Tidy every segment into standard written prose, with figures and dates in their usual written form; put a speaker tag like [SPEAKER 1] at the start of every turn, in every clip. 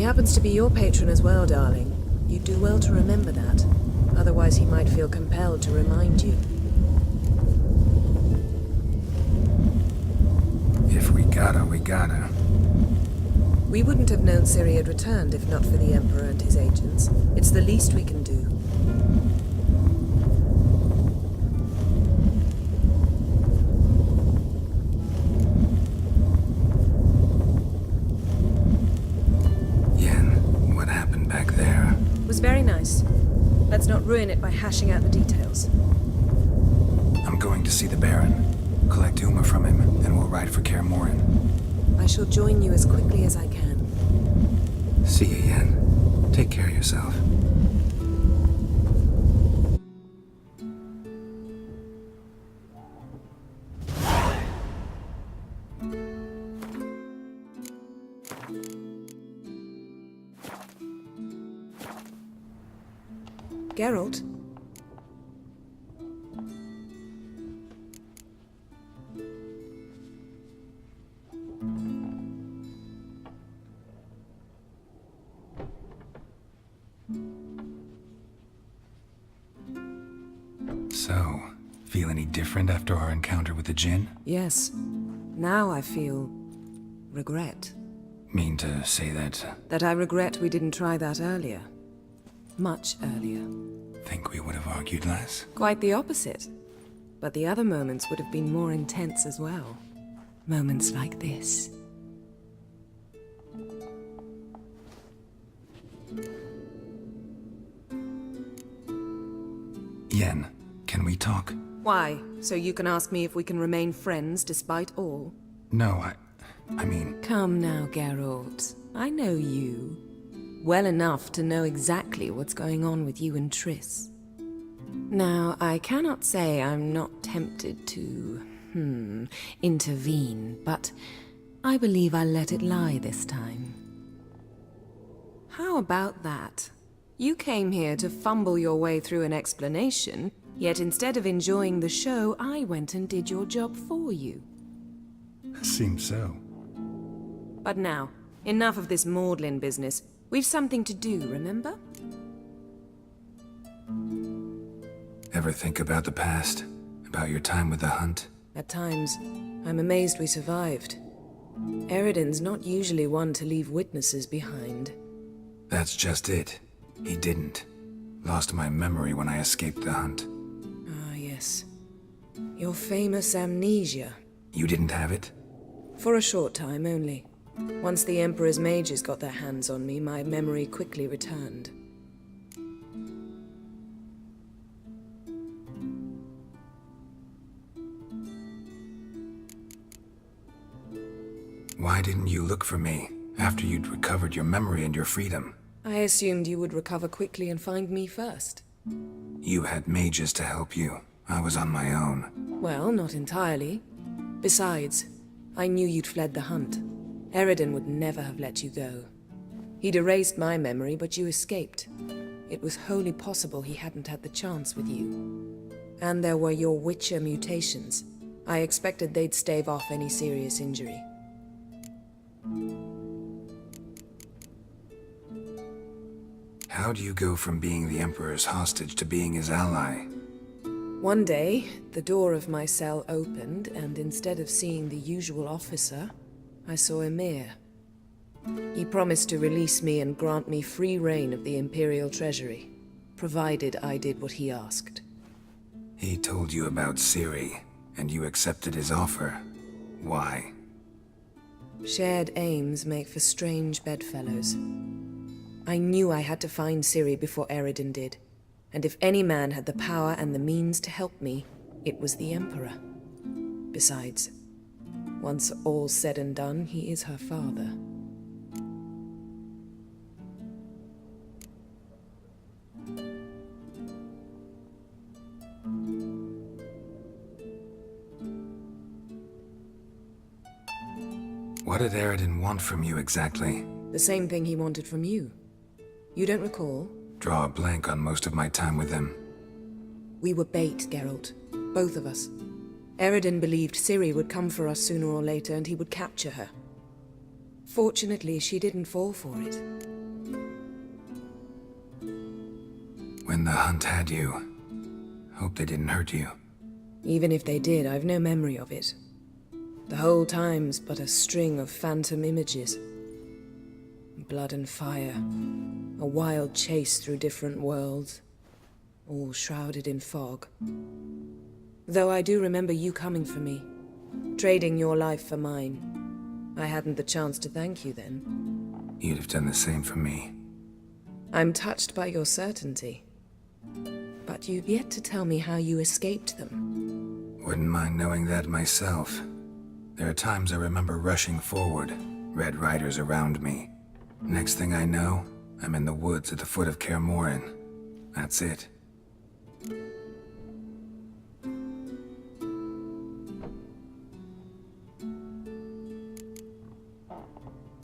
[SPEAKER 1] happens to be your patron as well, darling. You'd do well to remember that. Otherwise he might feel compelled to remind you.
[SPEAKER 2] If we gotta, we gotta.
[SPEAKER 1] We wouldn't have known Ciri had returned if not for the Emperor and his agents. It's the least we can do.
[SPEAKER 2] Yen, what happened back there?
[SPEAKER 1] It was very nice. Let's not ruin it by hashing out the details.
[SPEAKER 2] I'm going to see the Baron, collect Uma from him, and we'll ride for Kaer Morhen.
[SPEAKER 1] I shall join you as quickly as I can.
[SPEAKER 2] See you, Yen. Take care of yourself.
[SPEAKER 1] Geralt?
[SPEAKER 2] So, feel any different after our encounter with the Djinn?
[SPEAKER 1] Yes. Now I feel... regret.
[SPEAKER 2] Mean to say that?
[SPEAKER 1] That I regret we didn't try that earlier. Much earlier.
[SPEAKER 2] Think we would have argued less?
[SPEAKER 1] Quite the opposite. But the other moments would have been more intense as well. Moments like this.
[SPEAKER 2] Yen, can we talk?
[SPEAKER 1] Why? So you can ask me if we can remain friends despite all?
[SPEAKER 2] No, I mean...
[SPEAKER 1] Come now, Geralt. I know you. Well enough to know exactly what's going on with you and Triss. Now, I cannot say I'm not tempted to, intervene, but I believe I'll let it lie this time. How about that? You came here to fumble your way through an explanation, yet instead of enjoying the show, I went and did your job for you.
[SPEAKER 2] Seems so.
[SPEAKER 1] But now, enough of this maudlin business. We've something to do, remember?
[SPEAKER 2] Ever think about the past? About your time with the Hunt?
[SPEAKER 1] At times, I'm amazed we survived. Eridan's not usually one to leave witnesses behind.
[SPEAKER 2] That's just it. He didn't. Lost my memory when I escaped the Hunt.
[SPEAKER 1] Ah, yes. Your famous amnesia.
[SPEAKER 2] You didn't have it?
[SPEAKER 1] For a short time only. Once the Emperor's mages got their hands on me, my memory quickly returned.
[SPEAKER 2] Why didn't you look for me after you'd recovered your memory and your freedom?
[SPEAKER 1] I assumed you would recover quickly and find me first.
[SPEAKER 2] You had mages to help you. I was on my own.
[SPEAKER 1] Well, not entirely. Besides, I knew you'd fled the Hunt. Eridan would never have let you go. He'd erased my memory, but you escaped. It was wholly possible he hadn't had the chance with you. And there were your Witcher mutations. I expected they'd stave off any serious injury.
[SPEAKER 2] How do you go from being the Emperor's hostage to being his ally?
[SPEAKER 1] One day, the door of my cell opened, and instead of seeing the usual officer, I saw Emir. He promised to release me and grant me free reign of the Imperial Treasury, provided I did what he asked.
[SPEAKER 2] He told you about Ciri, and you accepted his offer. Why?
[SPEAKER 1] Shared aims make for strange bedfellows. I knew I had to find Ciri before Eridan did, and if any man had the power and the means to help me, it was the Emperor. Besides, once all's said and done, he is her father.
[SPEAKER 2] What did Eridan want from you exactly?
[SPEAKER 1] The same thing he wanted from you. You don't recall?
[SPEAKER 2] Draw a blank on most of my time with him.
[SPEAKER 1] We were bait, Geralt. Both of us. Eridan believed Ciri would come for us sooner or later and he would capture her. Fortunately, she didn't fall for it.
[SPEAKER 2] When the hunt had you, hope they didn't hurt you.
[SPEAKER 1] Even if they did, I've no memory of it. The whole time's but a string of phantom images. Blood and fire. A wild chase through different worlds. All shrouded in fog. Though I do remember you coming for me. Trading your life for mine. I hadn't the chance to thank you then.
[SPEAKER 2] You'd have done the same for me.
[SPEAKER 1] I'm touched by your certainty. But you've yet to tell me how you escaped them.
[SPEAKER 2] Wouldn't mind knowing that myself. There are times I remember rushing forward, Red Riders around me. Next thing I know, I'm in the woods at the foot of Kaer Morhen. That's it.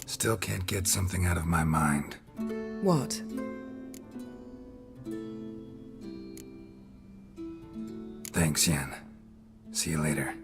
[SPEAKER 2] Still can't get something out of my mind.
[SPEAKER 1] What?
[SPEAKER 2] Thanks, Yen. See you later.